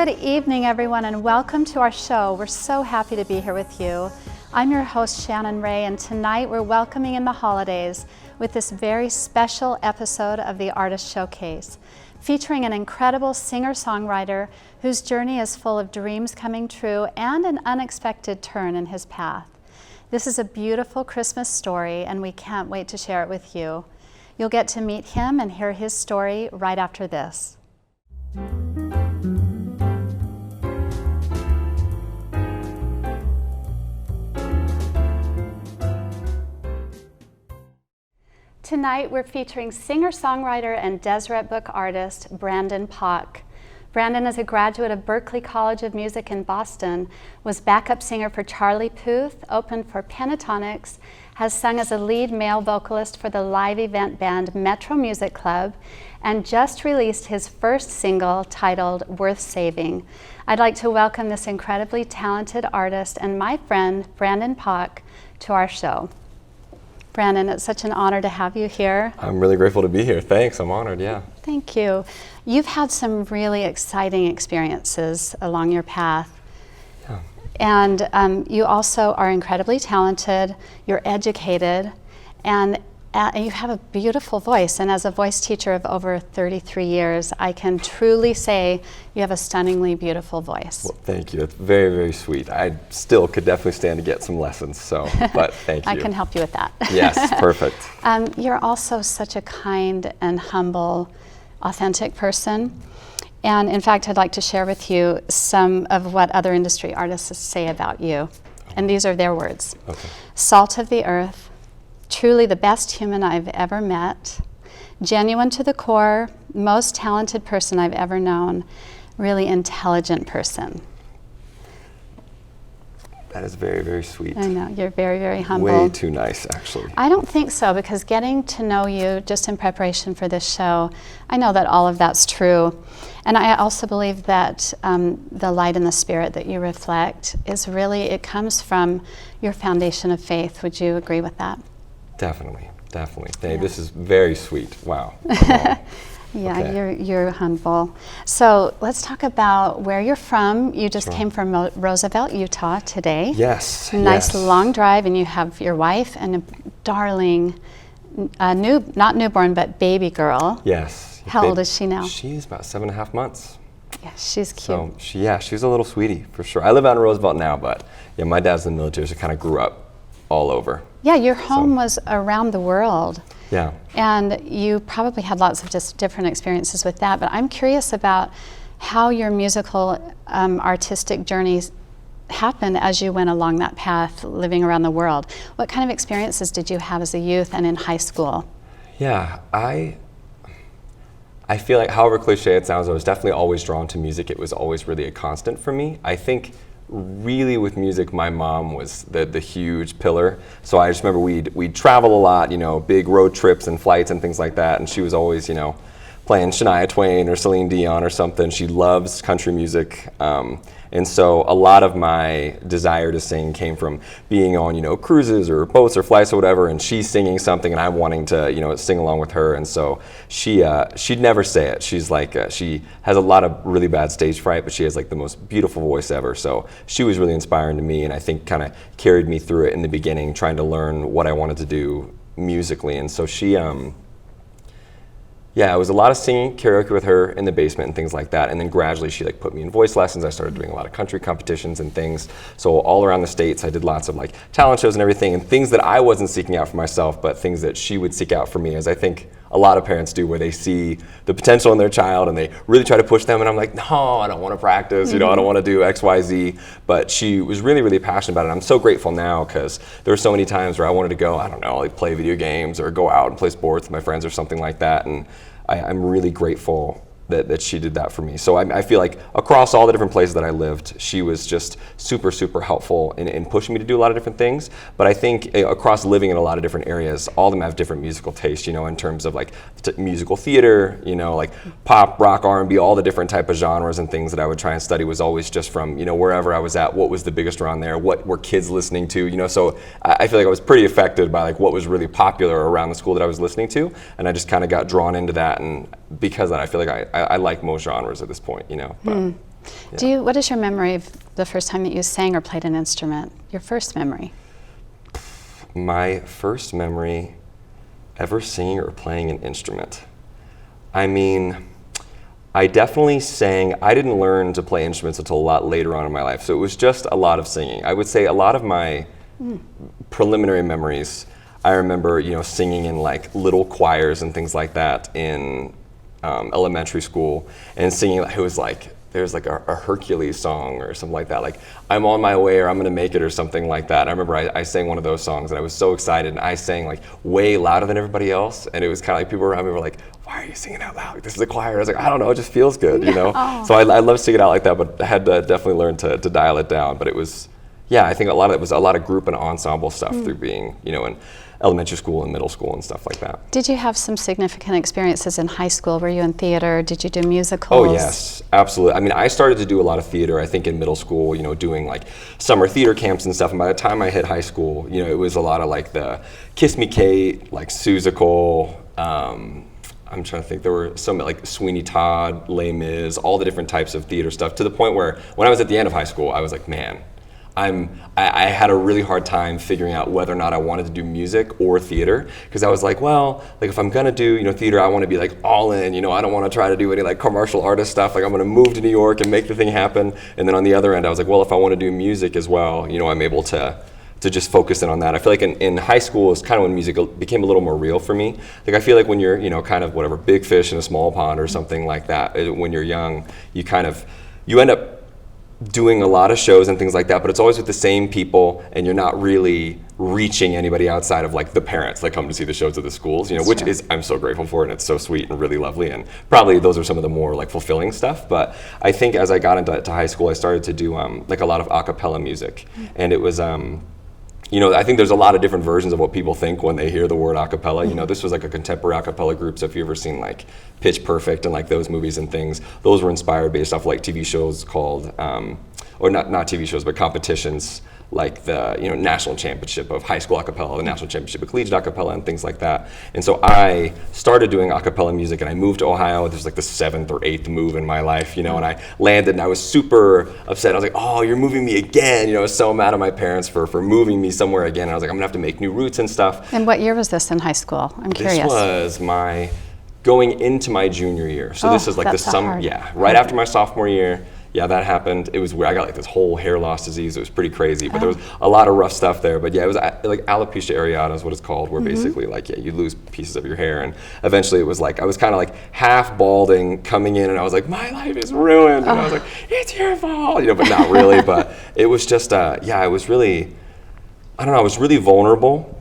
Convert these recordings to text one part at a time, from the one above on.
Good evening, everyone, and welcome to our show. We're so happy to be here with you. I'm your host, Shannon Rae, and tonight we're welcoming in the holidays with this very special episode of the Artist Showcase, featuring an incredible singer-songwriter whose journey is full of dreams coming true and an unexpected turn in his path. This is a beautiful Christmas story, and we can't wait to share it with you. You'll get to meet him and hear his story right after this. Tonight, we're featuring singer-songwriter and Deseret Book artist Brandon Pock. Brandon is a graduate of Berklee College of Music in Boston, was backup singer for Charlie Puth, opened for Pentatonics, has sung as a lead male vocalist for the live event band Metro Music Club, and just released his first single titled Worth Saving. I'd like to welcome this incredibly talented artist and my friend, Brandon Pock, to our show. Brandon, it's such an honor to have you here. I'm really grateful to be here. Thanks, I'm honored, yeah. Thank you. You've had some really exciting experiences along your path. Yeah. And you also are incredibly talented, you're educated, and you have a beautiful voice. And as a voice teacher of over 33 years, I can truly say you have a stunningly beautiful voice. Well, thank you. That's very, very sweet. I still could definitely stand to get some lessons, but thank you. I can help you with that. Yes, perfect. You're also such a kind and humble, authentic person. And in fact, I'd like to share with you some of what other industry artists say about you. And these are their words. Okay. Salt of the earth, truly the best human I've ever met, genuine to the core, most talented person I've ever known, really intelligent person. That is very, very sweet. I know, you're very, very humble. Way too nice, actually. I don't think so, because getting to know you just in preparation for this show, I know that all of that's true. And I also believe that the light and the spirit that you reflect is really, it comes from your foundation of faith. Would you agree with that? Definitely, definitely. Yeah. This is very sweet. Wow. Yeah, Okay. you're humble. So let's talk about where you're from. You just came from Roosevelt, Utah today. Yes. Nice yes. long drive, and you have your wife and a darling, not newborn, but baby girl. Yes. How old is she now? She's about 7.5 months. Yeah, she's cute. So she's a little sweetie for sure. I live out in Roosevelt now, but yeah, my dad's in the military, so kind of grew up all over. Yeah, your home was around the world. Yeah. And you probably had lots of just different experiences with that, but I'm curious about how your musical artistic journeys happened as you went along that path, living around the world. What kind of experiences did you have as a youth and in high school? Yeah, I feel like, however cliche it sounds, I was definitely always drawn to music. It was always really a constant for me. I think really with music, my mom was the huge pillar. So I just remember we'd travel a lot, big road trips and flights and things like that. And she was always, playing Shania Twain or Celine Dion or something. She loves country music. And so a lot of my desire to sing came from being on, cruises or boats or flights or whatever, and she's singing something and I'm wanting to, sing along with her. And so she'd never say it. She's like, she has a lot of really bad stage fright, but she has like the most beautiful voice ever. So she was really inspiring to me, and I think kind of carried me through it in the beginning, trying to learn what I wanted to do musically. And so she, yeah, it was a lot of singing, karaoke with her in the basement and things like that. And then gradually she put me in voice lessons. I started doing a lot of country competitions and things. So all around the States, I did lots of talent shows and everything, and things that I wasn't seeking out for myself, but things that she would seek out for me, as I think a lot of parents do, where they see the potential in their child and they really try to push them. And I'm like, no, I don't want to practice, I don't want to do X, Y, Z. But she was really, really passionate about it. I'm so grateful now, because there were so many times where I wanted to go, I don't know, play video games or go out and play sports with my friends or something like that. And I'm really grateful that she did that for me. So I feel like across all the different places that I lived, she was just super, super helpful in pushing me to do a lot of different things. But I think across living in a lot of different areas, all of them have different musical tastes, in terms of musical theater, pop, rock, R&B, all the different type of genres and things that I would try and study was always just from, wherever I was at, what was the biggest around there, what were kids listening to, so I feel like I was pretty affected by what was really popular around the school that I was listening to, and I just kind of got drawn into that, and because of that, I feel like I like most genres at this point, But. What is your memory of the first time that you sang or played an instrument? Your first memory? My first memory ever singing or playing an instrument. I mean, I definitely sang. I didn't learn to play instruments until a lot later on in my life, so it was just a lot of singing. I would say a lot of my preliminary memories, I remember, singing in like little choirs and things like that in elementary school, and singing. It was like there's like a Hercules song or something like that, like I'm on my way or I'm gonna make it or something like that. I remember I sang one of those songs and I was so excited, and I sang like way louder than everybody else, and it was kind of like people around me were like, why are you singing out loud? Like, this is a choir. I was like, I don't know, it just feels good, Oh. So I love singing out like that, but I had to definitely learn to dial it down. But it was, I think a lot of it was a lot of group and ensemble stuff through being, in elementary school and middle school and stuff like that. Did you have some significant experiences in high school? Were you in theater? Did you do musicals? Oh yes, absolutely. I mean, I started to do a lot of theater, I think, in middle school, doing like summer theater camps and stuff. And by the time I hit high school, it was a lot of like the Kiss Me Kate, like Seussical, I'm trying to think, there were some like Sweeney Todd, Les Mis, all the different types of theater stuff, to the point where when I was at the end of high school, I was like, man, I had a really hard time figuring out whether or not I wanted to do music or theater, because I was like, well, like if I'm gonna do theater, I want to be like all in. I don't want to try to do any like commercial artist stuff. Like I'm gonna move to New York and make the thing happen. And then on the other end, I was like, well, if I want to do music as well, I'm able to just focus in on that. I feel like in high school is kind of when music became a little more real for me. Like I feel like when you're kind of whatever, big fish in a small pond or something like that, when you're young, you end up doing a lot of shows and things like that, but it's always with the same people, and you're not really reaching anybody outside of like the parents that come to see the shows at the schools, which is, I'm so grateful for, and it's so sweet and really lovely, and probably those are some of the more like fulfilling stuff. But I think as I got into high school, I started to do like a lot of a cappella music, and it was I think there's a lot of different versions of what people think when they hear the word a cappella. This was like a contemporary a cappella group, so if you've ever seen like Pitch Perfect and like those movies and things, those were inspired based off like TV shows called, or not TV shows, but competitions like the national championship of high school a cappella, the national championship of collegiate a cappella, and things like that. And so I started doing a cappella music, and I moved to Ohio. This was like the 7th or 8th move in my life, and I landed, and I was super upset. I was like, oh, you're moving me again. I was so mad at my parents for moving me somewhere again. And I was like, I'm gonna have to make new roots and stuff. And what year was this in high school? I'm curious. This was going into my junior year. So this is like the summer, right after my sophomore year. Yeah, that happened. It was weird. I got like this whole hair loss disease. It was pretty crazy, but there was a lot of rough stuff there. But yeah, it was like alopecia areata is what it's called, where basically like, you lose pieces of your hair. And eventually it was like, I was kind of like half balding coming in, and I was like, my life is ruined. And I was like, it's your fault, but not really. But it was just, I was really, I was really vulnerable.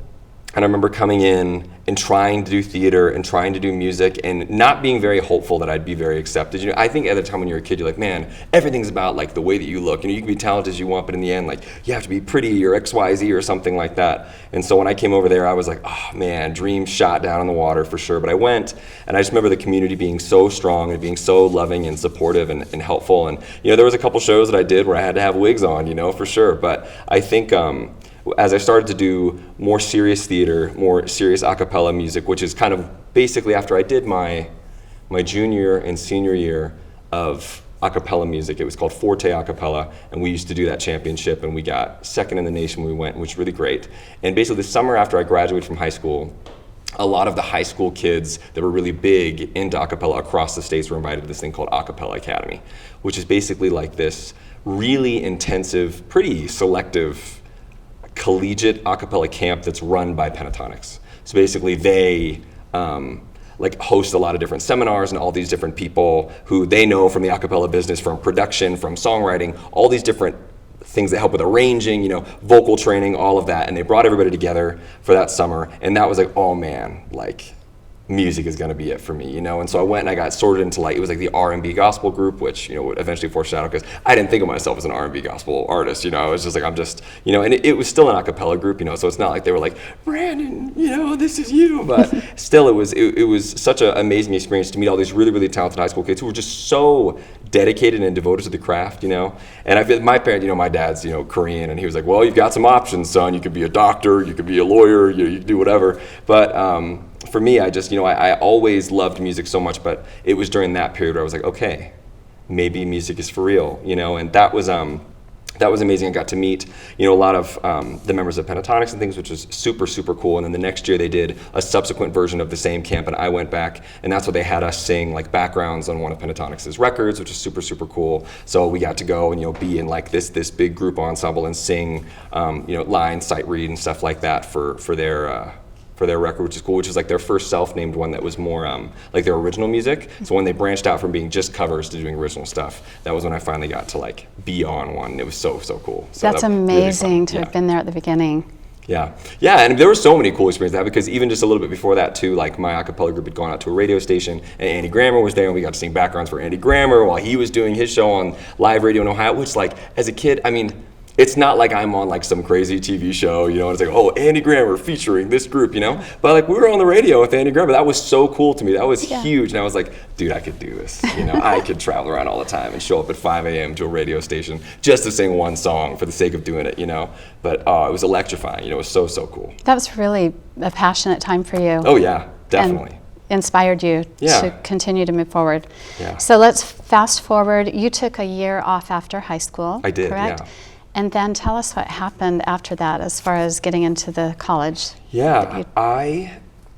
And I remember coming in and trying to do theater and trying to do music and not being very hopeful that I'd be very accepted. I think at the time when you're a kid, you're like, man, everything's about like the way that you look. You can be talented as you want, but in the end, like you have to be pretty or XYZ or something like that. And so when I came over there, I was like, oh man, dream shot down in the water for sure. But I went, and I just remember the community being so strong and being so loving and supportive and helpful. And there was a couple shows that I did where I had to have wigs on, for sure. But I think as I started to do more serious theater, more serious a cappella music, which is kind of basically after I did my junior and senior year of a cappella music. It was called Forte a cappella, and we used to do that championship, and we got second in the nation when we went, which was really great. And basically the summer after I graduated from high school, a lot of the high school kids that were really big into a cappella across the states were invited to this thing called A Cappella Academy, which is basically like this really intensive, pretty selective collegiate a cappella camp that's run by Pentatonics. So basically they like host a lot of different seminars, and all these different people who they know from the a cappella business, from production, from songwriting, all these different things that help with arranging, vocal training, all of that. And they brought everybody together for that summer, and that was like, oh man, like music is going to be it for me, And so I went and I got sorted into like, it was like the R&B gospel group, which, would eventually foreshadow, because I didn't think of myself as an R&B gospel artist, I was just like, I'm just, and it was still an a cappella group, so it's not like they were like, Brandon, this is you, but still it was such an amazing experience to meet all these really, really talented high school kids who were just so dedicated and devoted to the craft, And I feel my parent, my dad's, Korean, and he was like, well, you've got some options, son. You could be a doctor, you could be a lawyer, you could do whatever. But for me, I just, I always loved music so much, but it was during that period where I was like, okay, maybe music is for real, you know, and that was amazing. I got to meet, you know, a lot of the members of Pentatonics and things, which was super, super cool. And then the next year they did a subsequent version of the same camp, and I went back, and that's what they had us sing like backgrounds on one of Pentatonics' records, which is super, super cool. So we got to go and, you know, be in like this big group ensemble and sing, you know, line, sight read, and stuff like that for their record, which is cool, which is like their first self-named one that was more like their original music. So when they branched out from being just covers to doing original stuff, that was when I finally got to like be on one. And it was so cool. So that's amazing really to have been there at the beginning. Yeah, and there were so many cool experiences that, because even just a little bit before that too, like my a cappella group had gone out to a radio station, and Andy Grammer was there, and we got to sing backgrounds for Andy Grammer while he was doing his show on live radio in Ohio, which like as a kid, I mean, it's not like I'm on like some crazy TV show, you know, and it's like, oh, Andy Grammer featuring this group, you know? But like we were on the radio with Andy Grammer. That was so cool to me. That was huge. And I was like, dude, I could do this. You know, I could travel around all the time and show up at 5 a.m. to a radio station just to sing one song for the sake of doing it, you know? But it was electrifying. You know, it was so cool. That was really a passionate time for you. Oh yeah, definitely. And inspired you to continue to move forward. Yeah. So let's fast forward. You took a year off after high school. I did, correct? Yeah. And then tell us what happened after that as far as getting into the college. Yeah,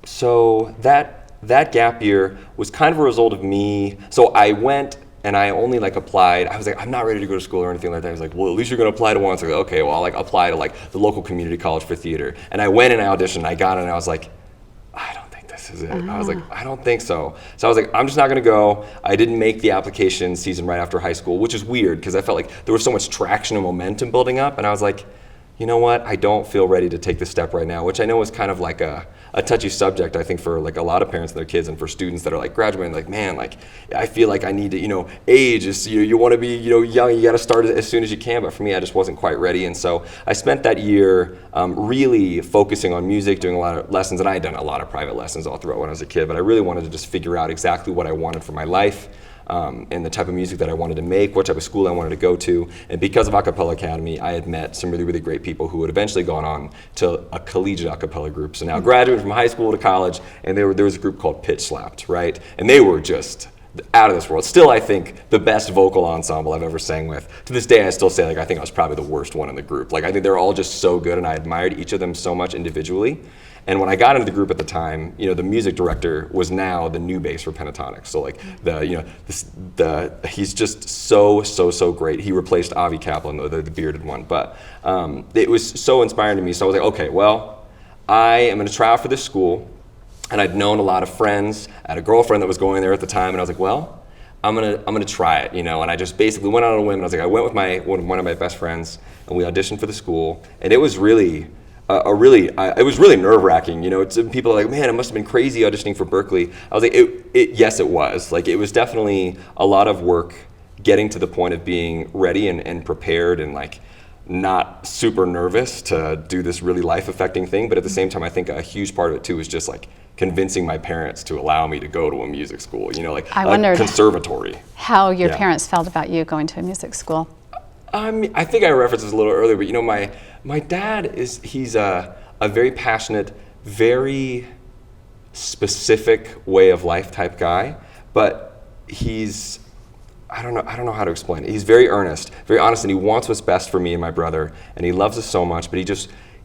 so that gap year was kind of a result of me. So I went and I only like applied. I was like, I'm not ready to go to school or anything like that. I was like, well, at least you're gonna apply to one. So I was like, okay, well, I'll like apply to like the local community college for theater. And I went and I auditioned, and I got it, and I was like, I don't think this is it. I was like, I don't think so. So I was like, I'm just not gonna go. I didn't make the application season right after high school, which is weird because I felt like there was so much traction and momentum building up, and I was like, you know what, I don't feel ready to take this step right now, which I know is kind of like a touchy subject, I think, for like a lot of parents and their kids, and for students that are like graduating, like, man, like I feel like I need to, you know, age is, you want to be, you know, young, you got to start as soon as you can, but for me, I just wasn't quite ready. And so I spent that year really focusing on music, doing a lot of lessons, and I had done a lot of private lessons all throughout when I was a kid, but I really wanted to just figure out exactly what I wanted for my life. And the type of music that I wanted to make, what type of school I wanted to go to. And because of A Cappella Academy, I had met some really, really great people who had eventually gone on to a collegiate a cappella group. So now graduating from high school to college, and there was a group called Pitch Slapped, right? And they were just out of this world. Still, I think, the best vocal ensemble I've ever sang with. To this day, I still say, like, I think I was probably the worst one in the group. Like, I think they're all just so good, and I admired each of them so much individually. And when I got into the group at the time, you know, the music director was now the new bass for Pentatonics. So like he's just so great. He replaced Avi Kaplan, the bearded one. But it was so inspiring to me. So I was like, okay, well, I am going to try out for this school. And I'd known a lot of friends. I had a girlfriend that was going there at the time, and I was like, well, I'm gonna try it, you know. And I just basically went out on a whim. And I was like, I went with one of my best friends, and we auditioned for the school. And it was really it was really nerve-wracking, you know. People are like, man, it must have been crazy auditioning for Berklee. I was like, yes, it was. Like, it was definitely a lot of work getting to the point of being ready and prepared and like not super nervous to do this really life-affecting thing. But at the same time, I think a huge part of it too is just like convincing my parents to allow me to go to a music school, you know, like a conservatory. How your parents felt about you going to a music school. I think I referenced this a little earlier, but you know, my dad he's a very passionate, very specific way of life type guy, but he's, I don't know how to explain it. He's very earnest, very honest, and he wants what's best for me and my brother, and he loves us so much, but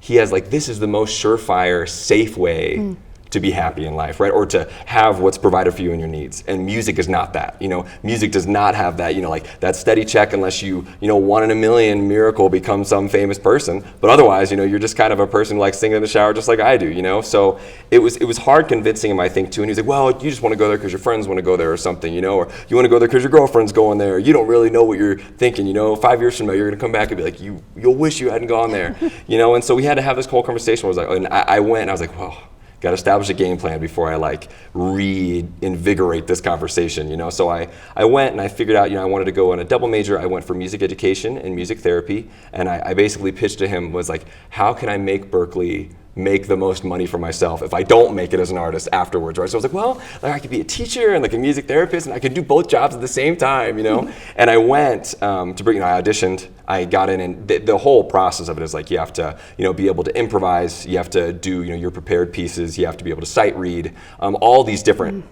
he has like, this is the most surefire, safe way to be happy in life, right? Or to have what's provided for you and your needs. And music is not that, you know. Music does not have that, you know, like that steady check unless you know, 1 in a million miracle become some famous person. But otherwise, you know, you're just kind of a person who likes singing in the shower just like I do, you know. So it was hard convincing him, I think, too. And he's like, well, you just want to go there because your friends want to go there or something, you know, or you want to go there because your girlfriend's going there. You don't really know what you're thinking, you know. 5 years from now, you're gonna come back and be like, you'll wish you hadn't gone there, you know. And so we had to have this whole conversation where I went and I was like, well, got to establish a game plan before I like reinvigorate this conversation, you know. So I went and I figured out, you know, I wanted to go on a double major. I went for music education and music therapy, and I basically pitched to him was like, how can I make Berklee make the most money for myself if I don't make it as an artist afterwards, right? So I was like, well, like, I could be a teacher and like a music therapist, and I could do both jobs at the same time, you know. And I went to Berklee, you know, I auditioned. I got in, and the whole process of it is like you have to, be able to improvise. You have to do, your prepared pieces. You have to be able to sight read. All these different,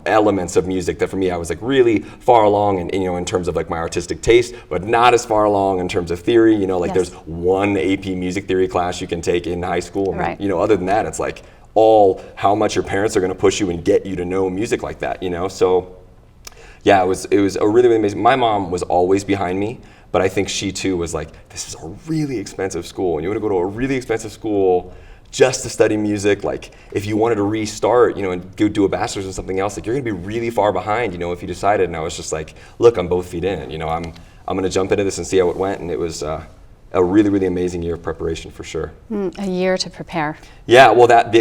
elements of music that for me I was like really far along, in terms of like my artistic taste, but not as far along in terms of theory. Yes. There's one AP music theory class you can take in high school. Right. Other than that, it's like all how much your parents are going to push you and get you to know music like that. So. Yeah, it was a really, really amazing. My mom was always behind me, but I think she too was like, this is a really expensive school, and you want to go to a really expensive school just to study music. Like, if you wanted to restart, and go do a bachelor's in something else, like you're gonna be really far behind, if you decided. And I was just like, look, I'm both feet in. I'm gonna jump into this and see how it went. And it was a really, really amazing year of preparation for sure. A year to prepare. Yeah, well, that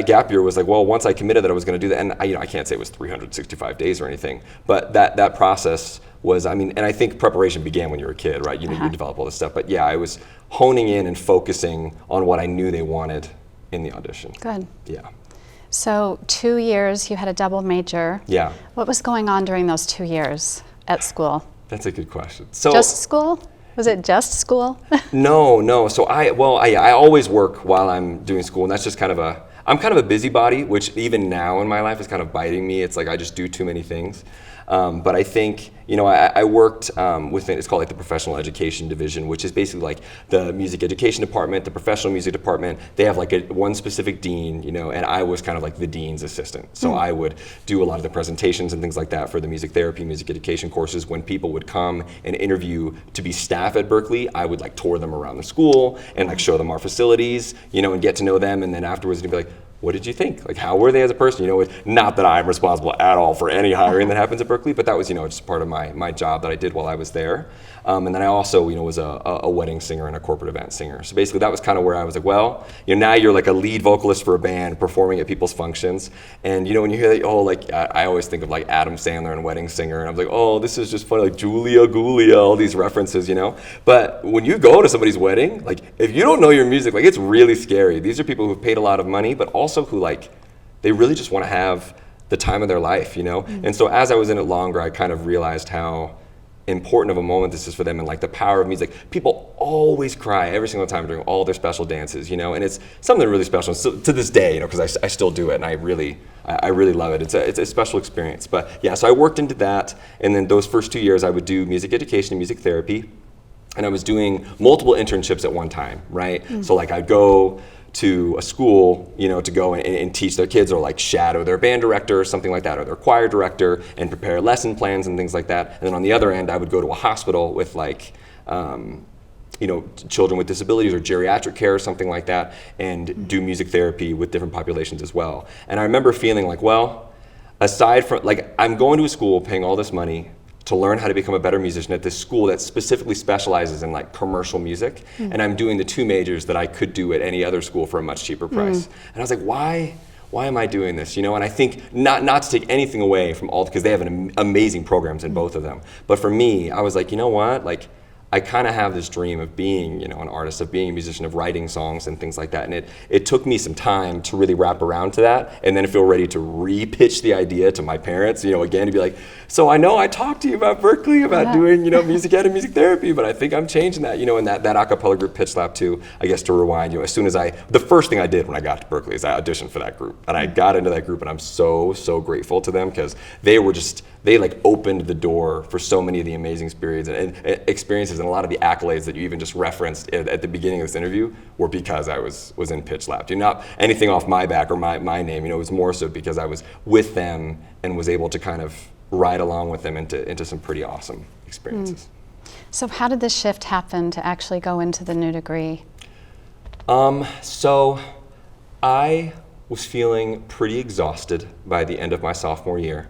gap year was like, well, once I committed that I was going to do that, and I can't say it was 365 days or anything, but that process was, and I think preparation began when you were a kid, right? You develop all this stuff, but yeah, I was honing in and focusing on what I knew they wanted in the audition. Good. Yeah. So 2 years, you had a double major. Yeah. What was going on during those 2 years at school? That's a good question. So just school? Was it just school? No. So I always work while I'm doing school, and that's just I'm kind of a busybody, which even now in my life is kind of biting me. It's like I just do too many things. But I think, I worked within, it's called like the professional education division, which is basically like the music education department, the professional music department. They have like one specific dean, and I was kind of like the dean's assistant. So I would do a lot of the presentations and things like that for the music therapy, music education courses. When people would come and interview to be staff at Berklee, I would like tour them around the school and like show them our facilities, and get to know them. And then afterwards they'd be like, what did you think? Like, how were they as a person? Not that I'm responsible at all for any hiring that happens at Berklee, but that was, just part of my job that I did while I was there. And then I also, was a wedding singer and a corporate event singer. So basically that was kind of where I was like, well, now you're like a lead vocalist for a band performing at people's functions. And, when you hear that, I always think of like Adam Sandler and Wedding Singer. And I was like, oh, this is just funny, like Julia Gulia, all these references, But when you go to somebody's wedding, like if you don't know your music, like it's really scary. These are people who've paid a lot of money, but also who like, they really just want to have the time of their life, And so as I was in it longer, I kind of realized how important of a moment this is for them, and like the power of music. People always cry every single time during all their special dances, and it's something really special. So, to this day, because I still do it, and I really love it. It's a special experience. But yeah, so I worked into that, and then those first 2 years I would do music education and music therapy, and I was doing multiple internships at one time, right? So like I'd go to a school, to go and teach their kids, or like shadow their band director or something like that, or their choir director, and prepare lesson plans and things like that. And then on the other end, I would go to a hospital with like, children with disabilities or geriatric care or something like that, and do music therapy with different populations as well. And I remember feeling like, well, aside from, like, I'm going to a school paying all this money to learn how to become a better musician at this school that specifically specializes in like commercial music, and I'm doing the 2 majors that I could do at any other school for a much cheaper price. And I was like, why am I doing this? And I think not to take anything away from all, because they have amazing programs in both of them. But for me, I was like, you know what? Like, I kind of have this dream of being, an artist, of being a musician, of writing songs and things like that. And it took me some time to really wrap around to that, and then feel ready to re-pitch the idea to my parents, again, to be like, so I know I talked to you about Berklee, about doing, music ed and music therapy, but I think I'm changing that, and that a cappella group Pitch Lab too, I guess to rewind, as soon as the first thing I did when I got to Berklee is I auditioned for that group. And I got into that group, and I'm so, so grateful to them, because they like opened the door for so many of the amazing experiences, and a lot of the accolades that you even just referenced at the beginning of this interview were because I was in Pitch Lab. Not anything off my back or my name, it was more so because I was with them and was able to kind of ride along with them into some pretty awesome experiences. So how did this shift happen to actually go into the new degree? So I was feeling pretty exhausted by the end of my sophomore year.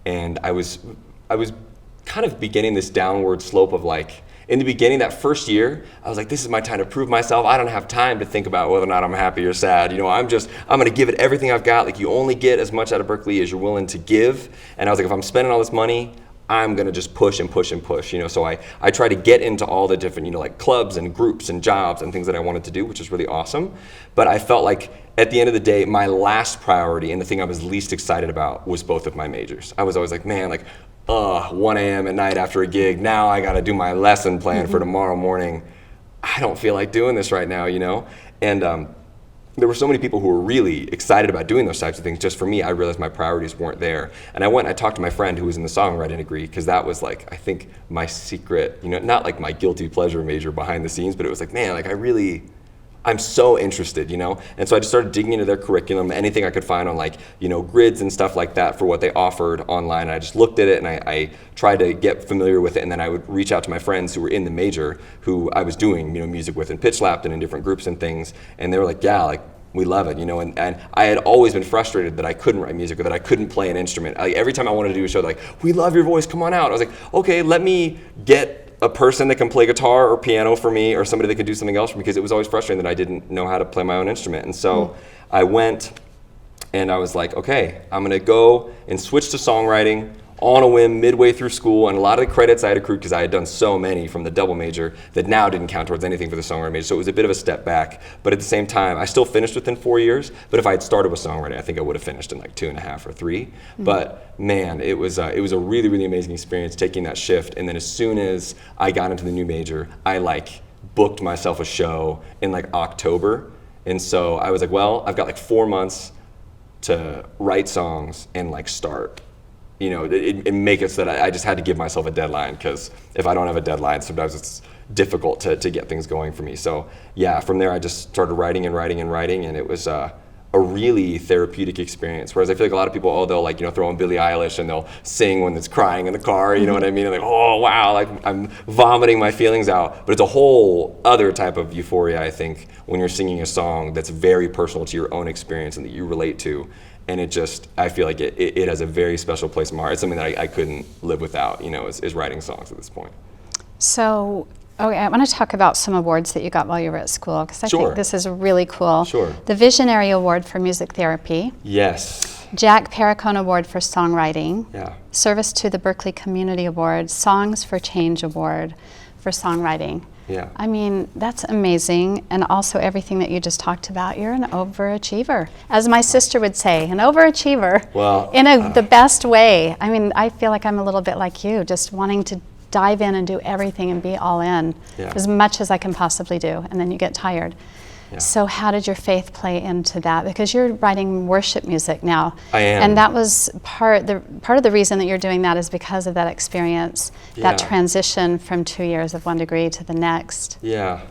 And I was kind of beginning this downward slope of like, in the beginning, that first year, I was like, this is my time to prove myself. I don't have time to think about whether or not I'm happy or sad. I'm gonna give it everything I've got. Like, you only get as much out of Berklee as you're willing to give. And I was like, if I'm spending all this money, I'm gonna just push and push and push. So I try to get into all the different, like clubs and groups and jobs and things that I wanted to do, which was really awesome. But I felt like at the end of the day, my last priority and the thing I was least excited about was both of my majors. I was always like, man, like, 1 a.m. at night after a gig. Now I got to do my lesson plan for tomorrow morning. I don't feel like doing this right now, you know? And there were so many people who were really excited about doing those types of things. Just for me, I realized my priorities weren't there. And I talked to my friend who was in the songwriting degree, because that was like, I think my secret, you know, not like my guilty pleasure major behind the scenes, but it was like, man, like I'm so interested, you know? And so I just started digging into their curriculum, anything I could find on like, you know, grids and stuff like that for what they offered online. And I just looked at it and I tried to get familiar with it. And then I would reach out to my friends who were in the major who I was doing, you know, music with and pitch lapped and in different groups and things. And they were like, yeah, like, we love it, you know, and I had always been frustrated that I couldn't write music or that I couldn't play an instrument. Like, every time I wanted to do a show, like, we love your voice, come on out. I was like, okay, let me get a person that can play guitar or piano for me, or somebody that can do something else for me, because it was always frustrating that I didn't know how to play my own instrument. And so I went and I was like, okay, I'm gonna go and switch to songwriting on a whim midway through school. And a lot of the credits I had accrued because I had done so many from the double major that now didn't count towards anything for the songwriting major. So it was a bit of a step back. But at the same time, I still finished within 4 years. But if I had started with songwriting, I think I would have finished in like 2.5 or 3. But man, it was a really, really amazing experience taking that shift. And then as soon as I got into the new major, I like booked myself a show in like October. And so I was like, well, I've got like 4 months to write songs and like start, you know, it make it so that I just had to give myself a deadline, because if I don't have a deadline, sometimes it's difficult to get things going for me. So yeah, from there I just started writing, and it was a really therapeutic experience. Whereas I feel like a lot of people, they'll like, you know, throw in Billie Eilish and they'll sing when it's crying in the car, you know what I mean? And like, oh wow, like I'm vomiting my feelings out. But it's a whole other type of euphoria, I think, when you're singing a song that's very personal to your own experience and that you relate to. And it just, I feel like it has a very special place in my heart. It's something that I couldn't live without, you know, is writing songs at this point. So, okay, I want to talk about some awards that you got while you were at school, because I think this is really cool. Sure. The Visionary Award for Music Therapy. Yes. Jack Perricone Award for Songwriting. Yeah. Service to the Berklee Community Award. Songs for Change Award for Songwriting. Yeah. I mean, that's amazing. And also everything that you just talked about, you're an overachiever. As my sister would say, an overachiever. Well, in the best way. I mean, I feel like I'm a little bit like you, just wanting to dive in and do everything and be all in as much as I can possibly do, and then you get tired. Yeah. So how did your faith play into that? Because you're writing worship music now. I am. And that was part of the reason that you're doing that is because of that experience, that transition from 2 years of one degree to the next. Yeah.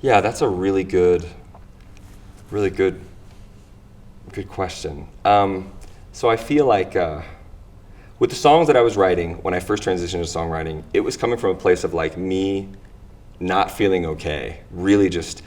Yeah, that's a really good question. So I feel like with the songs that I was writing when I first transitioned to songwriting, it was coming from a place of like me not feeling okay, really just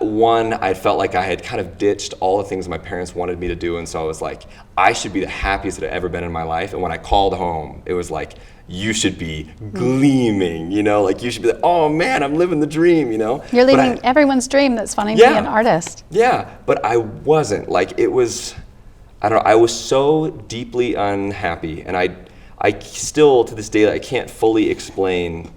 one, I felt like I had kind of ditched all the things my parents wanted me to do, and so I was like, I should be the happiest that I've ever been in my life. And when I called home, it was like, you should be gleaming, you know, like you should be like, oh man, I'm living the dream, you know. You're living everyone's dream that's wanting to be an artist. Yeah, but I wasn't. Like it was, I don't know, I was so deeply unhappy, and I still to this day I can't fully explain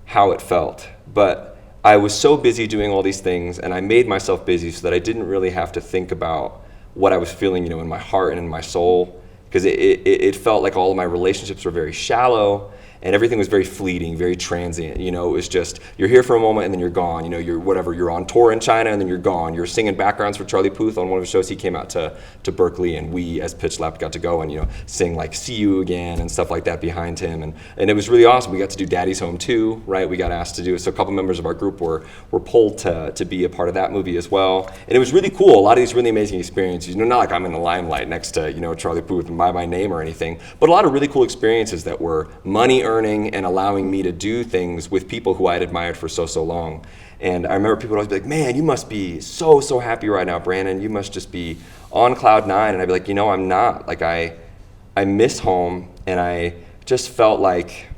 how it felt, but I was so busy doing all these things, and I made myself busy so that I didn't really have to think about what I was feeling, you know, in my heart and in my soul, because it felt like all of my relationships were very shallow, and everything was very fleeting, very transient. You know, it was just, you're here for a moment and then you're gone. You know, you're on tour in China and then you're gone. You're singing backgrounds for Charlie Puth on one of his shows. He came out to Berkeley, and we as Pitch Lap got to go and, you know, sing like See You Again and stuff like that behind him. And it was really awesome. We got to do Daddy's Home 2, right? We got asked to do it. So a couple members of our group were pulled to be a part of that movie as well. And it was really cool. A lot of these really amazing experiences. You know, not like I'm in the limelight next to, you know, Charlie Puth and by my name or anything, but a lot of really cool experiences that were money earning and allowing me to do things with people who I had admired for so long. And I remember people would always be like, man, you must be so happy right now, Brandon. You must just be on cloud nine. And I'd be like, you know, I'm not. Like I miss home, and I just felt like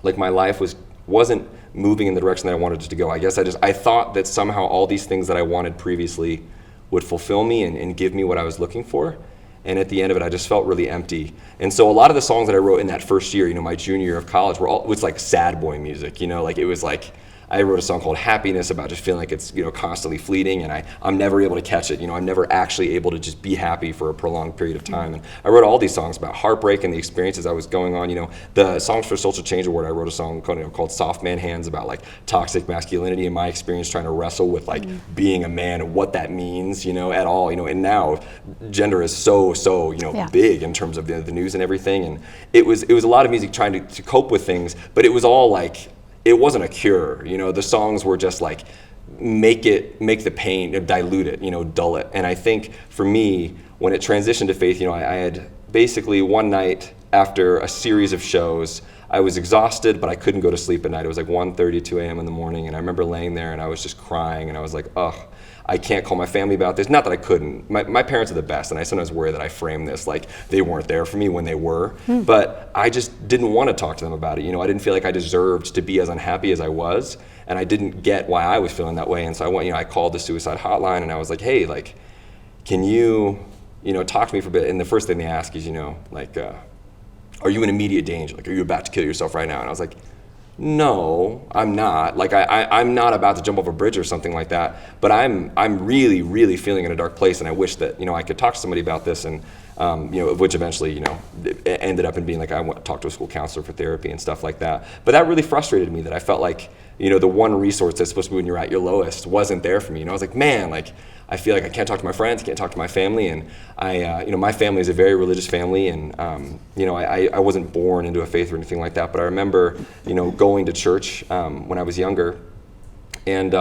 my life wasn't moving in the direction that I wanted it to go. I guess I thought that somehow all these things that I wanted previously would fulfill me and give me what I was looking for. And at the end of it, I just felt really empty. And so a lot of the songs that I wrote in that first year, you know, my junior year of college, was like sad boy music, you know, like it was like, I wrote a song called Happiness about just feeling like it's, constantly fleeting, and I'm never able to catch it. I'm never actually able to just be happy for a prolonged period of time. And I wrote all these songs about heartbreak and the experiences I was going on. The Songs for Social Change Award, I wrote a song called Soft Man Hands about like toxic masculinity and my experience trying to wrestle with like being a man and what that means, at all. And now gender is so big in terms of the news and everything. And it was a lot of music trying to cope with things, but it was all like, it wasn't a cure. The songs were just like, make the pain, dilute it, dull it. And I think for me, when it transitioned to faith, I had basically one night after a series of shows, I was exhausted, but I couldn't go to sleep at night. It was like 1:30, 2 a.m. in the morning, and I remember laying there and I was just crying, and I was like, ugh, I can't call my family about this. Not that I couldn't. My parents are the best, and I sometimes worry that I frame this like they weren't there for me when they were. But I just didn't want to talk to them about it. I didn't feel like I deserved to be as unhappy as I was, and I didn't get why I was feeling that way. And so I went, I called the suicide hotline, and I was like, hey, like, can you, talk to me for a bit? And the first thing they ask is, are you in immediate danger? Like, are you about to kill yourself right now? And I was like, no, I'm not. Like, I'm not about to jump off a bridge or something like that, but I'm really, really feeling in a dark place, and I wish that, I could talk to somebody about this, and, which eventually, it ended up in being like, I want to talk to a school counselor for therapy and stuff like that. But that really frustrated me, that I felt like, the one resource that's supposed to be when you're at your lowest wasn't there for me. I was like, man, like, I feel like I can't talk to my friends, I can't talk to my family, and my family is a very religious family, and I wasn't born into a faith or anything like that, but I remember, going to church when I was younger, and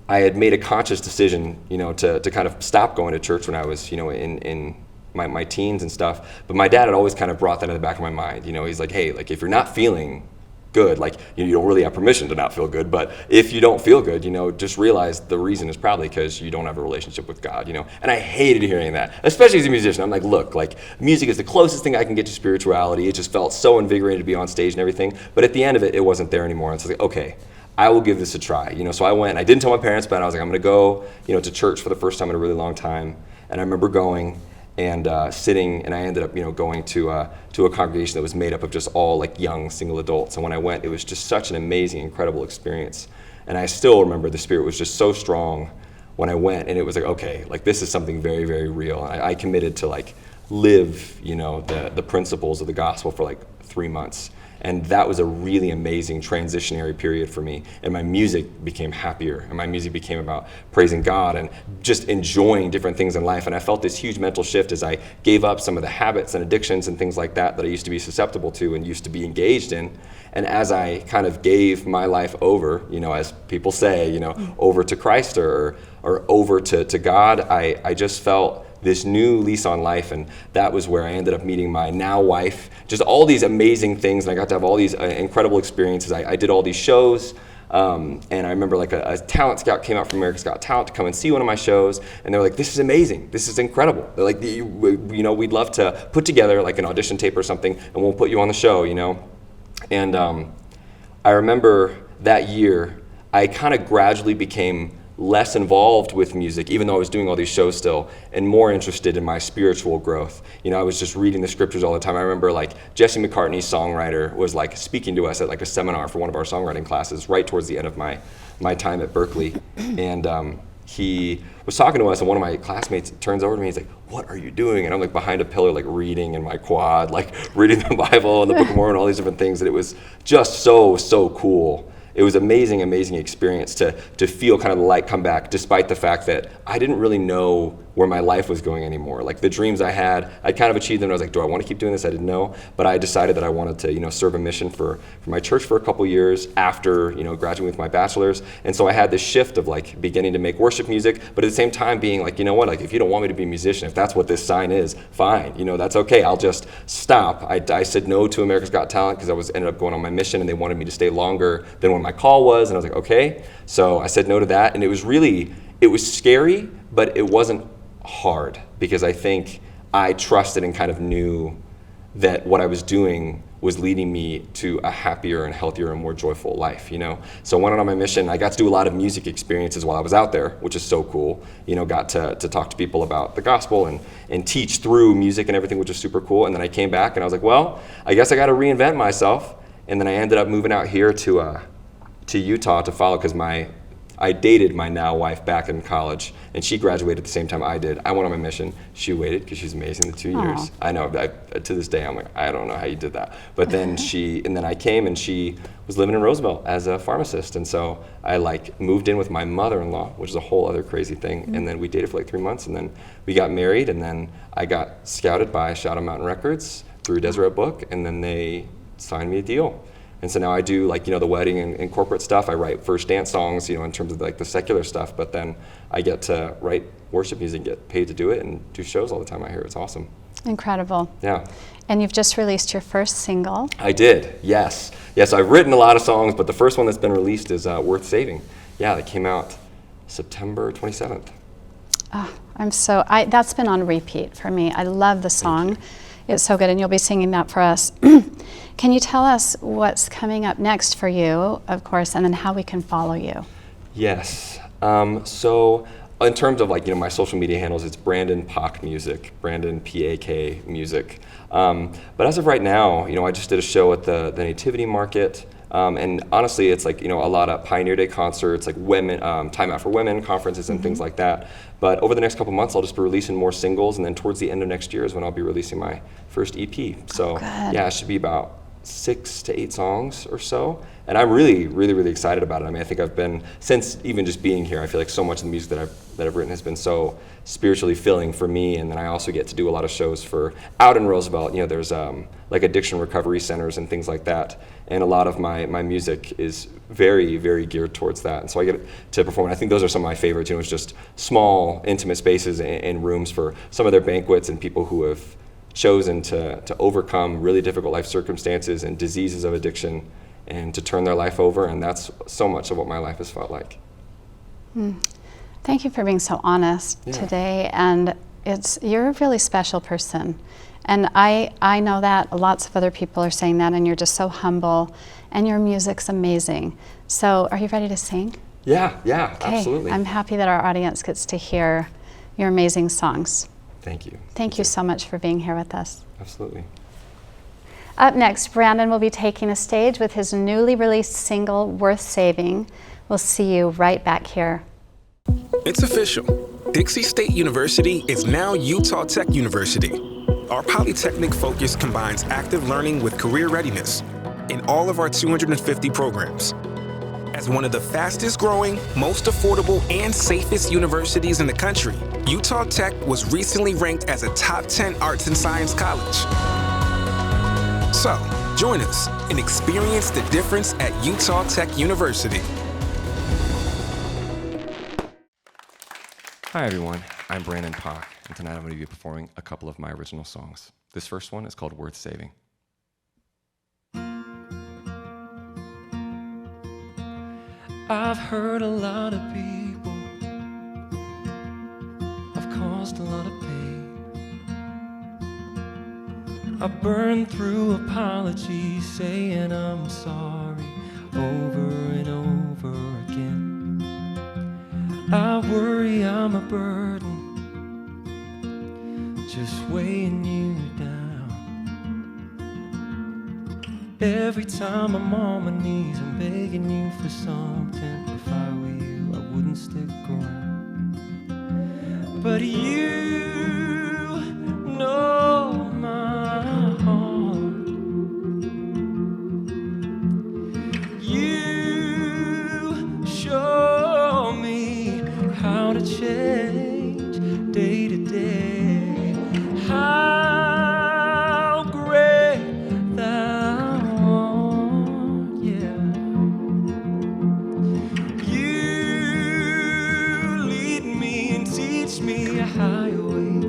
I had made a conscious decision, to kind of stop going to church when I was, in my teens and stuff. But my dad had always kind of brought that in the back of my mind. He's like, hey, like, if you're not feeling good, like, you don't really have permission to not feel good, but if you don't feel good, just realize the reason is probably because you don't have a relationship with God, And I hated hearing that, especially as a musician. I'm like, look, like, music is the closest thing I can get to spirituality. It just felt so invigorating to be on stage and everything, but at the end of it, it wasn't there anymore. And so I was like, okay, I will give this a try. So I went, I didn't tell my parents, but I was like, I'm gonna go, to church for the first time in a really long time. And I remember going and sitting, and I ended up, going to a congregation that was made up of just all like young single adults. And when I went, it was just such an amazing, incredible experience. And I still remember the Spirit was just so strong when I went, and it was like, okay, like, this is something very, very real. And I committed to like live, the principles of the gospel for like 3 months. And that was a really amazing transitionary period for me. And my music became happier, and my music became about praising God and just enjoying different things in life. And I felt this huge mental shift as I gave up some of the habits and addictions and things like that I used to be susceptible to and used to be engaged in. And as I kind of gave my life over, as people say, over to Christ or over to God, I just felt this new lease on life, and that was where I ended up meeting my now wife. Just all these amazing things, and I got to have all these incredible experiences. I did all these shows, and I remember like a talent scout came out from America's Got Talent to come and see one of my shows, and they were like, "This is amazing, this is incredible. They're like, we'd love to put together like an audition tape or something, and we'll put you on the show, And I remember that year, I kind of gradually became less involved with music, even though I was doing all these shows still, and more interested in my spiritual growth. I was just reading the scriptures all the time. I remember like Jesse McCartney's songwriter was like speaking to us at like a seminar for one of our songwriting classes right towards the end of my time at Berkeley. And he was talking to us, and one of my classmates turns over to me, he's like, "What are you doing?" And I'm like behind a pillar, like reading in my quad, like reading the Bible and the Book of Mormon, all these different things. And it was just so cool. It was amazing experience to feel kind of the light come back, despite the fact that I didn't really know where my life was going anymore. Like the dreams I had, I'd kind of achieved them. And I was like, do I want to keep doing this? I didn't know, but I decided that I wanted to, serve a mission for my church for a couple years after, graduating with my bachelor's. And so I had this shift of like beginning to make worship music, but at the same time being like, like if you don't want me to be a musician, if that's what this sign is, fine, that's okay. I'll just stop. I said no to America's Got Talent because ended up going on my mission, and they wanted me to stay longer than when my call was. And I was like, okay. So I said no to that. And it was scary, but it wasn't hard, because I think I trusted and kind of knew that what I was doing was leading me to a happier and healthier and more joyful life, So I went on my mission. I got to do a lot of music experiences while I was out there, which is so cool. Got to talk to people about the gospel and teach through music and everything, which is super cool. And then I came back and I was like, well, I guess I got to reinvent myself. And then I ended up moving out here to to Utah to follow because I dated my now wife back in college, and she graduated at the same time I did. I went on my mission. She waited because she's amazing. The 2 years. I know. To this day, I'm like, I don't know how you did that. But then then I came, and she was living in Roosevelt as a pharmacist, and so I like moved in with my mother-in-law, which is a whole other crazy thing. And then we dated for like 3 months, and then we got married, and then I got scouted by Shadow Mountain Records through Deseret Book, and then they signed me a deal. And so now I do like, the wedding and corporate stuff. I write first dance songs, in terms of like the secular stuff, but then I get to write worship music, get paid to do it, and do shows all the time out here. It's awesome. Incredible. Yeah. And you've just released your first single. I did, yes. Yes, I've written a lot of songs, but the first one that's been released is Worth Saving. Yeah, that came out September 27th. Oh, that's been on repeat for me. I love the song. It's so good, and you'll be singing that for us. Can you tell us what's coming up next for you, of course, and then how we can follow you? Yes. So in terms of my social media handles, it's Brandon Pak Music, Brandon P-A-K Music. But as of right now, I just did a show at the Nativity Market. And honestly, it's a lot of Pioneer Day concerts, like women, Time Out for Women conferences and things like that. But over the next couple months, I'll just be releasing more singles, and then towards the end of next year is when I'll be releasing my first EP. So yeah, it should be about 6 to 8 songs or so. And I'm really, really, really excited about it. I mean, I think I've been, since even just being here, I feel like so much of the music that I've written has been so spiritually filling for me. And then I also get to do a lot of shows out in Roosevelt. There's like addiction recovery centers and things like that. And a lot of my music is very, very geared towards that. And so I get to perform. And I think those are some of my favorites. It's just small, intimate spaces and rooms for some of their banquets and people who have chosen to overcome really difficult life circumstances and diseases of addiction and to turn their life over. And that's so much of what my life has felt like. Thank you for being so honest today. And you're a really special person. And I know that lots of other people are saying that, and you're just so humble, and your music's amazing. So are you ready to sing? Yeah, okay. Absolutely. I'm happy that our audience gets to hear your amazing songs. Thank you. Thank you so much for being here with us. Absolutely. Up next, Brandon will be taking the stage with his newly released single, Worth Saving. We'll see you right back here. It's official. Dixie State University is now Utah Tech University. Our Polytechnic focus combines active learning with career readiness in all of our 250 programs. As one of the fastest growing, most affordable, and safest universities in the country, Utah Tech was recently ranked as a top 10 arts and science college. So, join us and experience the difference at Utah Tech University. Hi everyone, I'm Brandon Pak, and tonight I'm going to be performing a couple of my original songs. This first one is called Worth Saving. I've hurt a lot of people, I've caused a lot of pain, I've burned through apologies saying I'm sorry over and over again. I worry I'm a burden, just weighing you down. Every time I'm on my knees, I'm begging you for something. If I were you, I wouldn't stick around. But you know my heart. You show me how to change day to day. How great thou art, yeah. You lead me and teach me a highway,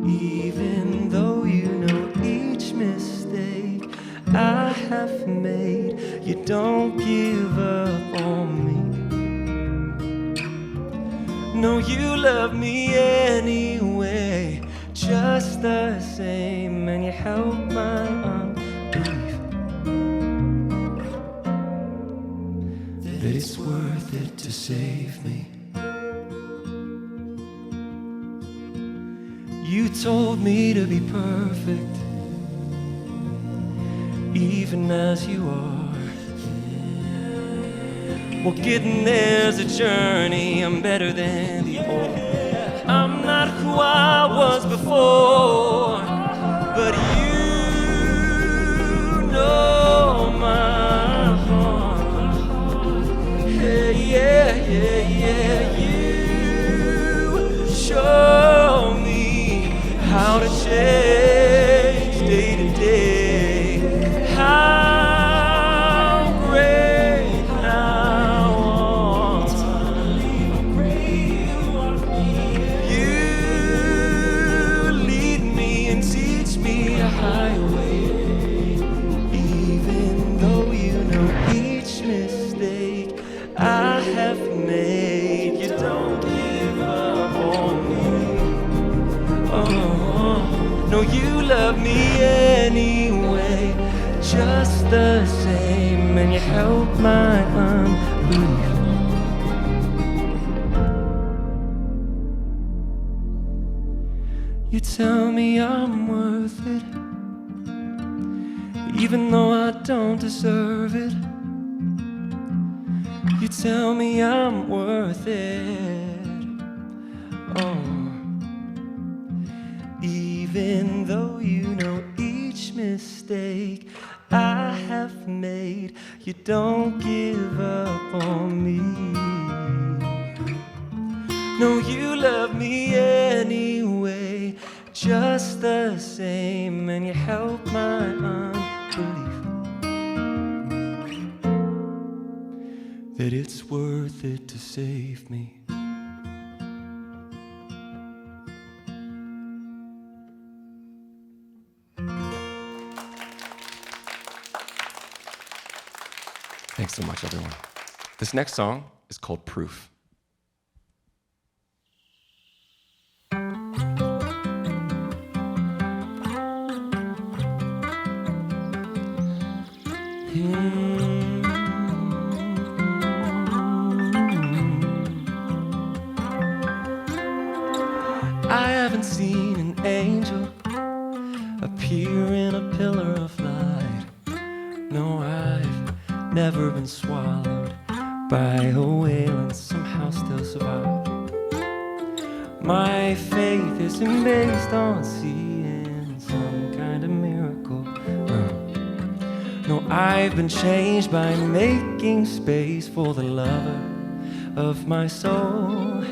even though you know each mistake I have made. You don't give up on me. No, you love me anyway, just the same, and you help my unbelief. That it's worth it to save me. You told me to be perfect, even as you are. Well, getting there's a journey. I'm better than the old. I'm not who I was before, but you know my heart. Yeah, yeah, yeah, yeah. You show me how to change day to day. How great thou art. You lead me and teach me a highway. Even though you know each mistake I have made, you don't give up on me. Oh, no, you love me anyway, just the same, and you help my unbelief. You tell me I'm worth it, even though I don't deserve it. You tell me I'm worth it. Oh, even though you know each mistake I have made, you don't give up on me. No, you love me anyway, just the same, and you help my unbelief. That it's worth it to save me. Thanks so much, everyone. This next song is called Proof. I haven't seen an angel appear in a pillar of light. No, I've never been swallowed by a whale and somehow still survive. My faith isn't based on seeing some kind of miracle. No, I've been changed by making space for the lover of my soul.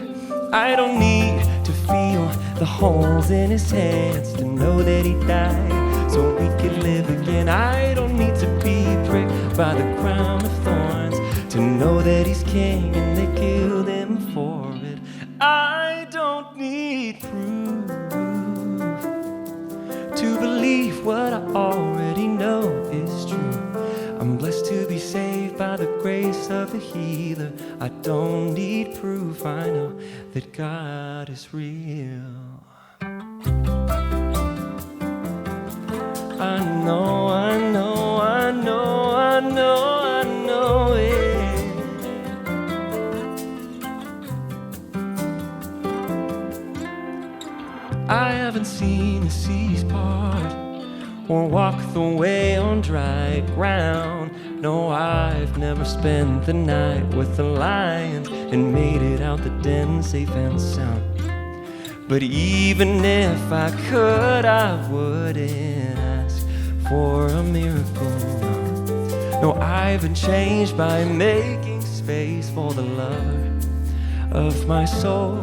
I don't need to feel the holes in his hands to know that he died so we could live again. I don't need to be pricked by the crown of thorns to know that he's king and they killed him for it. I don't need proof to believe what I already know is true. I'm blessed to be saved by the grace of the healer. I don't need proof, I know that God is real. I know, I know, I know, I know, I know it. I haven't seen the seas part or walk the way on dry ground. No, I've never spent the night with the lions and made it out the den safe and sound. But even if I could, I wouldn't ask for a miracle. No, I've been changed by making space for the lover of my soul.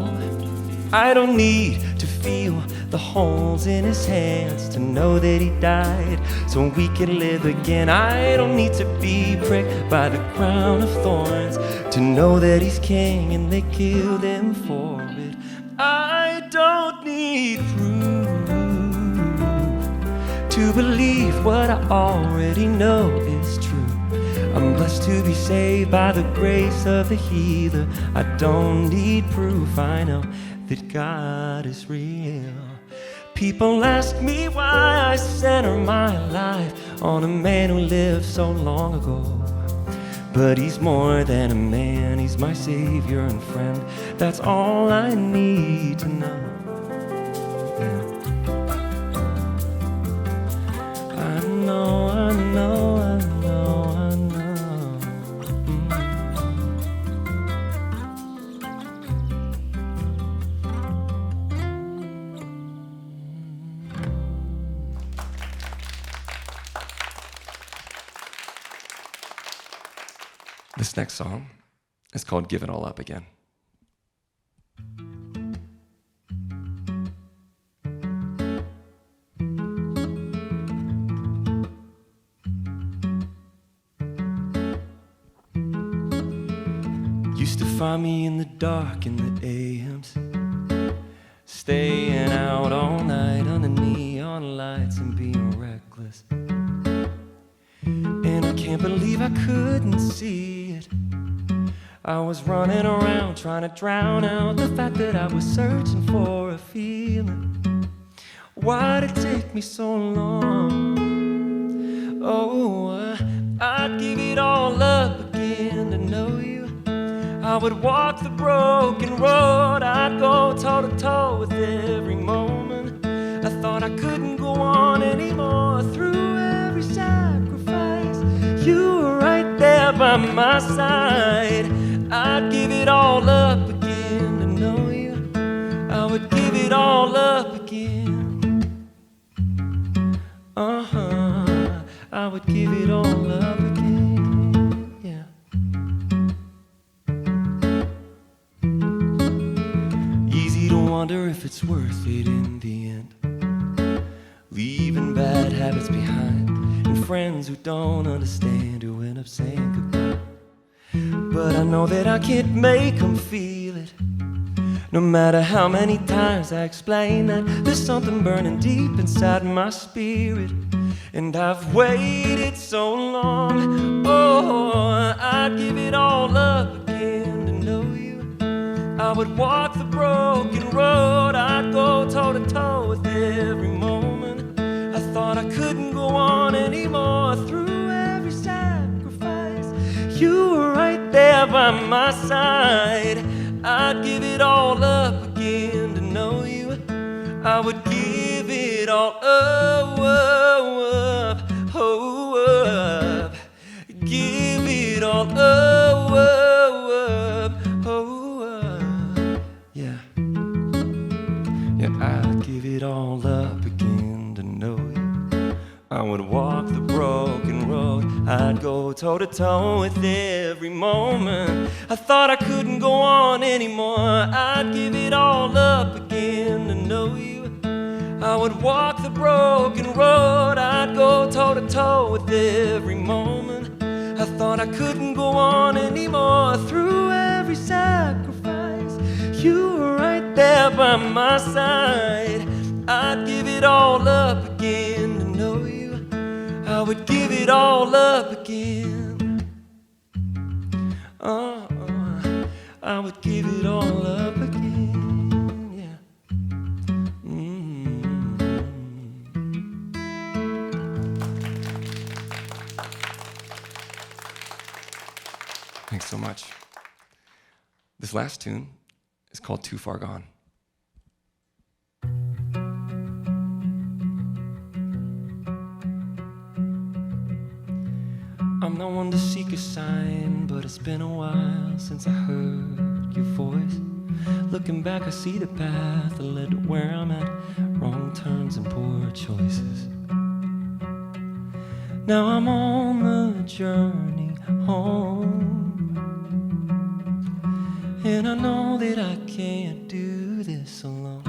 I don't need to feel the holes in his hands to know that he died so we could live again. I don't need to be pricked by the crown of thorns to know that he's king and they killed him for it. I don't need proof to believe what I already know is true. I'm blessed to be saved by the grace of the healer. I don't need proof, I know that God is real. People ask me why I center my life on a man who lived so long ago. But he's more than a man, he's my savior and friend. That's all I need to know. Yeah. I know, I know, I know, I know. This next song is called Give It All Up Again. Used to find me in the dark in the AMs, staying out all night under neon lights and being reckless. And I can't believe I couldn't see it. I was running around trying to drown out the fact that I was searching for a feeling. Why'd it take me so long? Oh, I'd give it all up again to know you. I would walk the broken road, I'd go toe to toe with every moment. I thought I couldn't go on anymore through every sacrifice. You were right there by my side. I'd give it all up again to know you. I would give it all up again. I would give it all up again, yeah. Easy to wonder if it's worth it in the end. Leaving bad habits behind and friends who don't understand who end up saying goodbye. But I know that I can't make them feel it. No matter how many times I explain that there's something burning deep inside my spirit. And I've waited so long. Oh, I'd give it all up again to know you. I would walk the broken road, I'd go toe to toe with every moment. I thought I couldn't go on anymore through every sacrifice. You were right there by my side. I'd give it all up again to know you. I would give it all up, give it all up, yeah. Yeah, I'd give it all up again to know you. I would walk the broken road, I'd go toe to toe with every moment. I thought I couldn't go on anymore. I'd give it all up again to know you. I would walk the broken road, I'd go toe to toe with every moment. I thought I couldn't go on anymore through every sacrifice. You were right there by my side. I'd give it all up again to know you. I would give it all up again. I would give it all up again, yeah. Thanks so much. This last tune is called Too Far Gone. I'm not one to seek a sign, but it's been a while since I heard your voice. Looking back, I see the path that led to where I'm at. Wrong turns and poor choices. Now I'm on the journey home, and I know that I can't do this alone.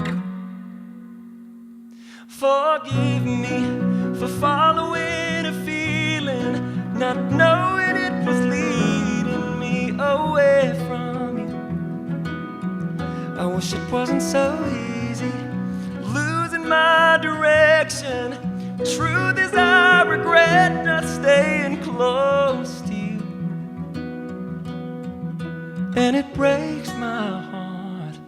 Forgive me for following a feeling, not knowing it was leading me away from you. I wish it wasn't so easy, losing my direction. Truth is I regret not staying close to you. And it breaks my heart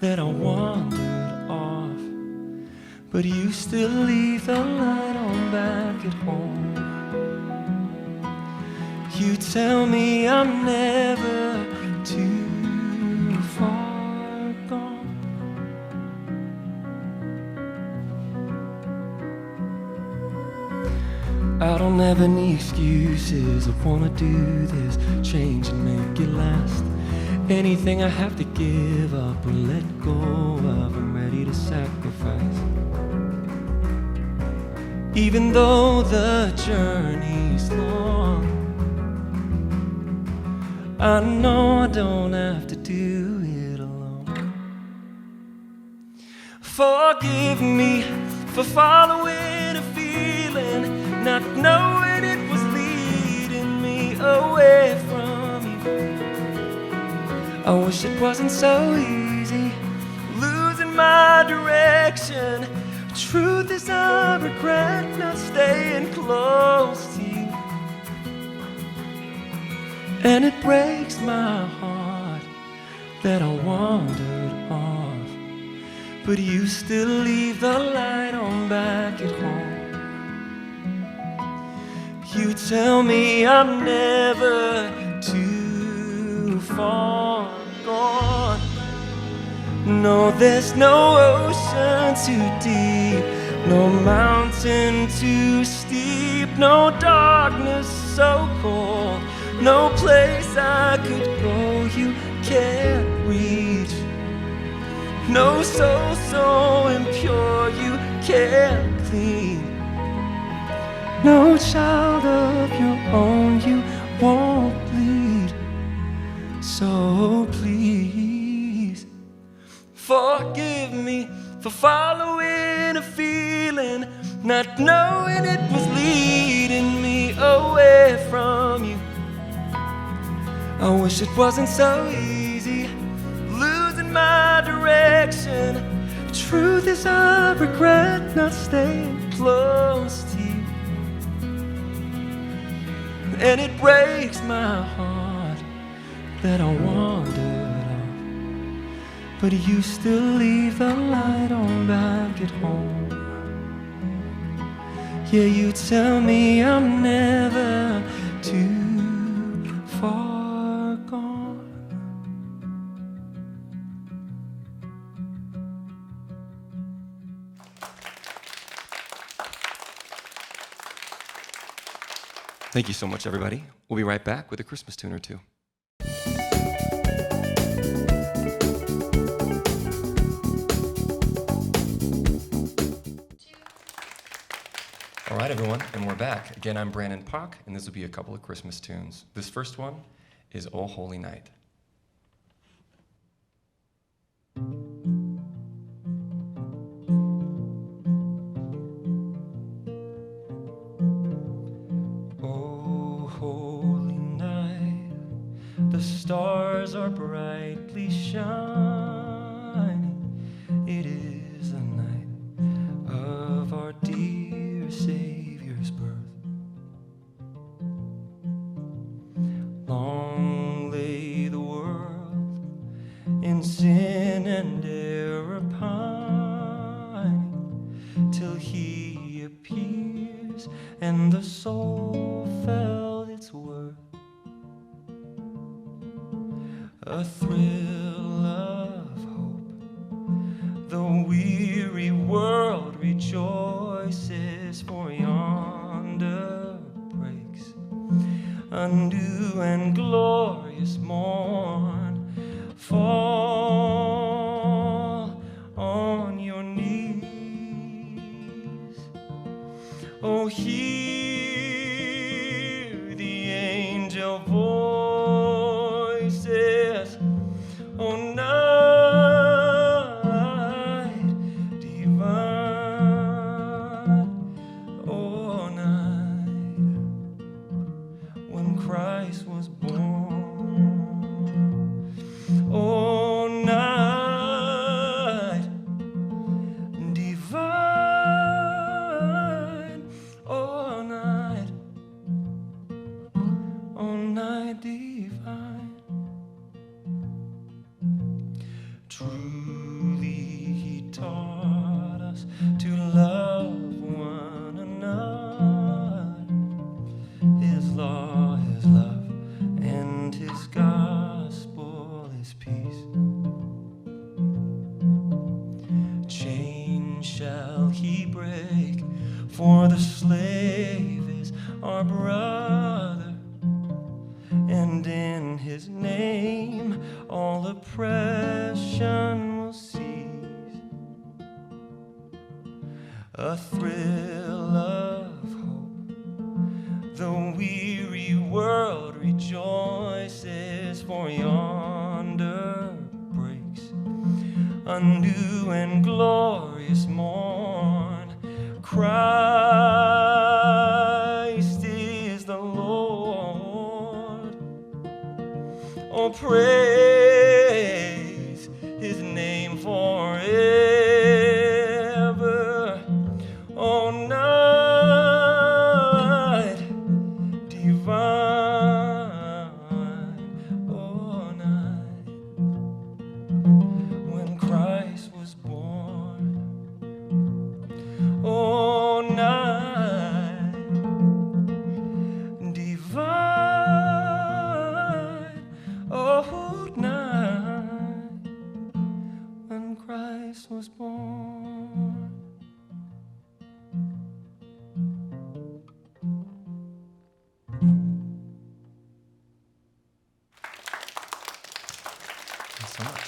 that I wandered off, but you still leave the light on back at home. You tell me I'm never too far gone. I don't have any excuses. I wanna do this, change and make it last. Anything I have to give up or let go of, I'm ready to sacrifice. Even though the journey's long, I know I don't have to do it alone. Forgive me for following a feeling, not knowing it was leading me away from you. I wish it wasn't so easy, losing my direction. Truth is I regret not staying close to you. And it breaks my heart that I wandered off, but you still leave the light on back at home. You tell me I'm never too far gone. No, there's no ocean too deep, no mountain too steep, no darkness so cold, no place I could go you can't reach, no soul so impure you can't clean, no child of your own you won't bleed. So please forgive me for following a feeling, not knowing it was leading me away from you. I wish it wasn't so easy, losing my direction. Truth is I regret not staying close to you. And it breaks my heart that I wandered off, but you still leave the light on back at home. Yeah, you tell me I'm never too far gone. Thank you so much, everybody. We'll be right back with a Christmas tune or two. All right, everyone, and we're back. Again, I'm Brandon Pock, and this will be a couple of Christmas tunes. This first one is O Holy Night. Oh, holy night, the stars are brightly shining. It is the night of our dear Savior's birth. Long lay the world in sin and error pining, till he appears and the soul felt its worth. A thrill of hope, the weary world rejoices, for yonder breaks a new and glorious morn. Fall on your knees, oh, hear the angel voices, oh, night divine, oh, night when Christ was born, oh, night divine, oh, night divine. Truly he taught us to love one another. His law is love, and his gospel is peace. Chains shall he break, for the slave is our brother, and in his name all oppression will cease. A thrill of hope, the weary world rejoices, for yonder breaks a new and glorious morn. Christ is the Lord. Oh, praise his name forever. Oh, night divine. Oh, night when Christ was born. Oh, night divine. Oh, night when Christ was born. Thanks so much.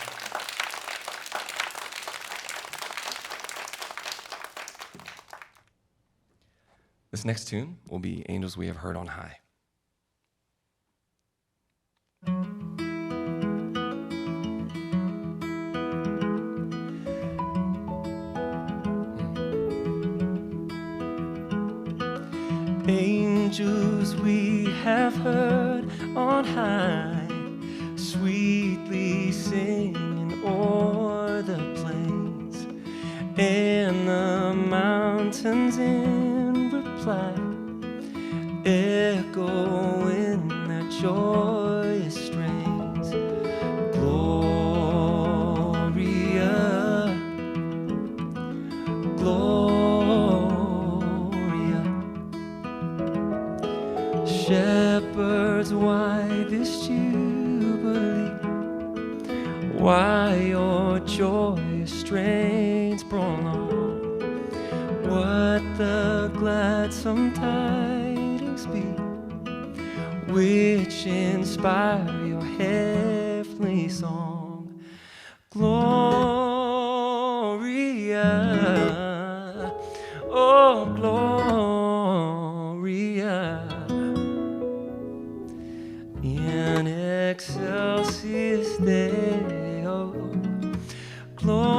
This next tune will be Angels We Have Heard on High. Angels we have heard on high, sweetly singing o'er the plains and the mountains in reply, echo in their joyous strains. Gloria, Gloria. Shepherds, why this jubilee? Why your joyous strains prolong? What the gladsome tidings be, which inspire your heavenly song? Gloria, oh Gloria, in excelsis Deo, Gloria,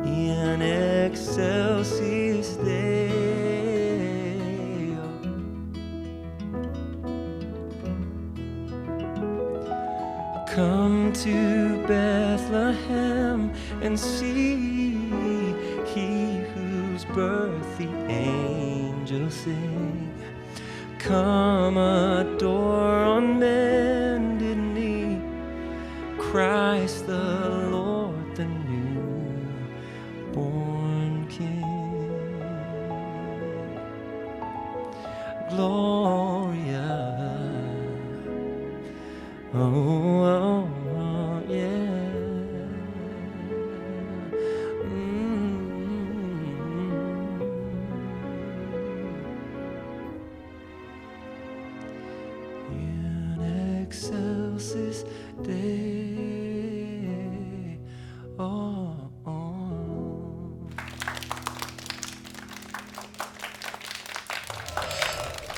in excelsis Deo. Come to Bethlehem and see he whose birth the angels sing. Come adore on bended knee Christ the Lord, the newborn King. Gloria, oh, yeah. In excelsis Deo.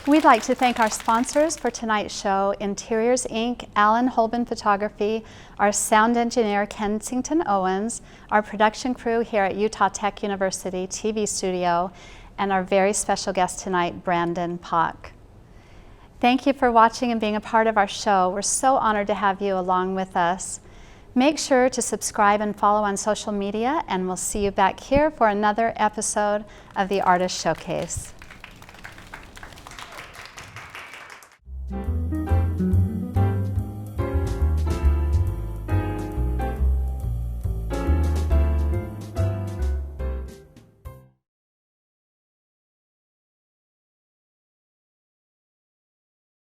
We'd like to thank our sponsors for tonight's show, Interiors Inc., Alan Holben Photography, our sound engineer, Kensington Owens, our production crew here at Utah Tech University TV studio, and our very special guest tonight, Brandon Pock. Thank you for watching and being a part of our show. We're so honored to have you along with us. Make sure to subscribe and follow on social media, and we'll see you back here for another episode of the Artist Showcase.